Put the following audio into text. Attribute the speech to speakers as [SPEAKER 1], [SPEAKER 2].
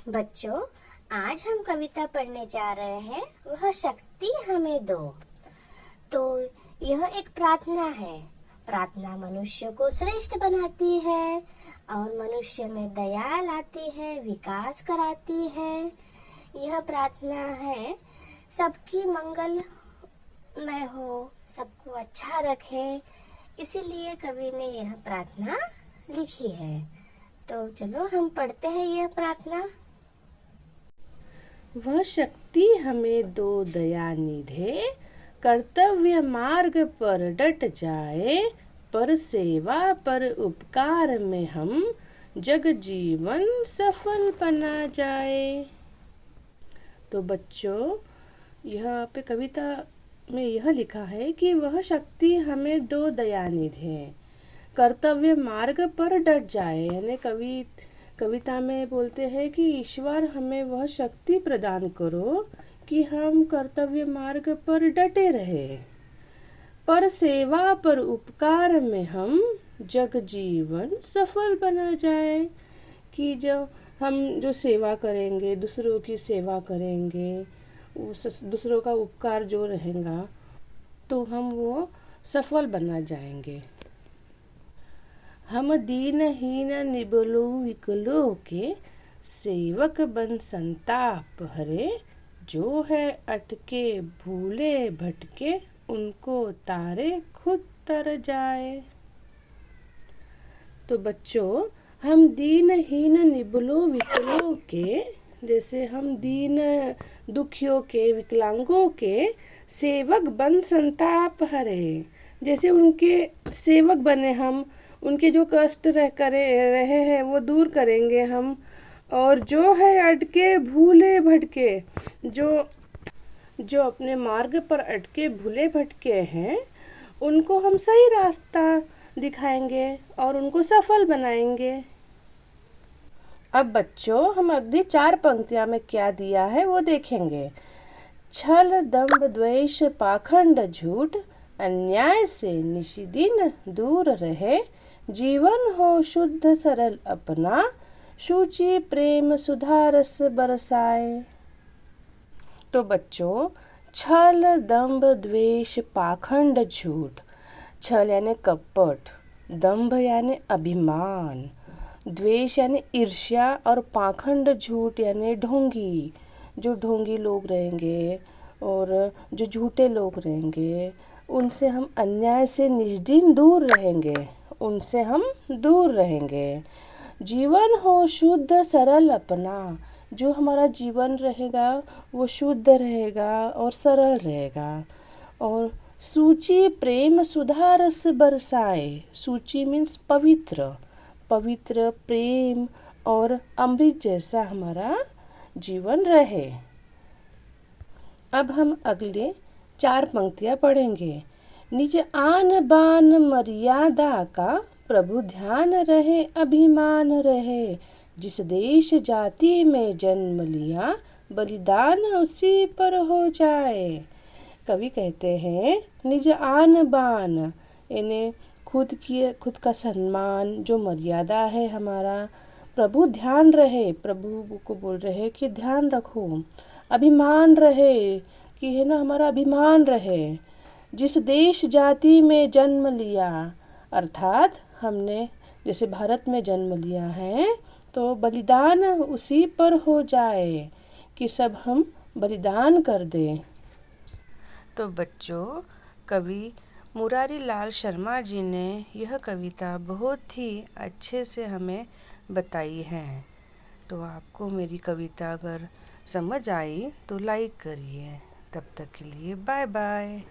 [SPEAKER 1] बच्चों, आज हम कविता पढ़ने जा रहे हैं, वह शक्ति हमें दो। तो यह एक प्रार्थना है। प्रार्थना मनुष्य को श्रेष्ठ बनाती है और मनुष्य में दया लाती है, विकास कराती है। यह प्रार्थना है सबकी मंगल में हो, सबको अच्छा रखे, इसीलिए कवि ने यह प्रार्थना लिखी है। तो चलो हम पढ़ते हैं यह प्रार्थना।
[SPEAKER 2] वह शक्ति हमें दो दया निधे, कर्तव्य मार्ग पर डट जाए, पर सेवा पर उपकार में हम जग जीवन सफल बना जाए। तो बच्चों, यह पे कविता में यह लिखा है कि वह शक्ति हमें दो दया निधे, कर्तव्य मार्ग पर डट जाए। यानी कविता में बोलते हैं कि ईश्वर हमें वह शक्ति प्रदान करो कि हम कर्तव्य मार्ग पर डटे रहे, पर सेवा पर उपकार में हम जग जीवन सफल बना जाए। कि जो सेवा करेंगे, दूसरों की सेवा करेंगे, दूसरों का उपकार जो रहेगा तो हम वो सफल बना जाएंगे। हम दीनहीन निबलो विकलो के, सेवक बन संताप हरे, जो है अटके भूले भटके, उनको तारे खुद तर जाए। तो बच्चों, हम दीनहीन निबलो विकलो के, जैसे हम दीन दुखियों के, विकलांगों के सेवक बन संताप हरे, जैसे उनके सेवक बने हम, उनके जो कष्ट रहे हैं वो दूर करेंगे हम। और जो है अटके भूले भटके, जो अपने मार्ग पर अटके भूले भटके हैं, उनको हम सही रास्ता दिखाएंगे और उनको सफल बनाएंगे। अब बच्चों, हम अगली 4 पंक्तियां में क्या दिया है वो देखेंगे। छल दंभ द्वेष पाखंड झूठ, अन्याय से निशिदिन दूर रहे, जीवन हो शुद्ध सरल अपना, शुचि प्रेम सुधा रस बरसाए। तो बच्चों, छल दंभ द्वेष पाखंड झूठ। छल यानी कपट, दंभ यानी अभिमान, द्वेष यानी ईर्ष्या और पाखंड झूठ यानी ढोंगी। जो ढोंगी लोग रहेंगे और जो झूठे लोग रहेंगे, उनसे हम अन्याय से निष्दिन दूर रहेंगे, उनसे हम दूर रहेंगे। जीवन हो शुद्ध सरल अपना, जो हमारा जीवन रहेगा वो शुद्ध रहेगा और सरल रहेगा। और सूची प्रेम सुधा रस बरसाए। सूची मीन्स पवित्र, पवित्र प्रेम और अमृत जैसा हमारा जीवन रहे। अब हम अगले 4 पंक्तियां पढ़ेंगे। निज आन बान मर्यादा का, प्रभु ध्यान रहे अभिमान रहे, जिस देश जाति में जन्म लिया, बलिदान उसी पर हो जाए। कवि कहते हैं निज आन बान, यानी खुद का सम्मान, जो मर्यादा है हमारा, प्रभु ध्यान रहे, प्रभु को बोल रहे हैं कि ध्यान रखो, अभिमान रहे कि है ना, हमारा अभिमान रहे, जिस देश जाति में जन्म लिया, अर्थात हमने जैसे भारत में जन्म लिया है तो बलिदान उसी पर हो जाए, कि सब हम बलिदान कर दें। तो बच्चों, कवि मुरारी लाल शर्मा जी ने यह कविता बहुत ही अच्छे से हमें बताई है। तो आपको मेरी कविता अगर समझ आई तो लाइक करिए। तब तक के लिए बाय बाय।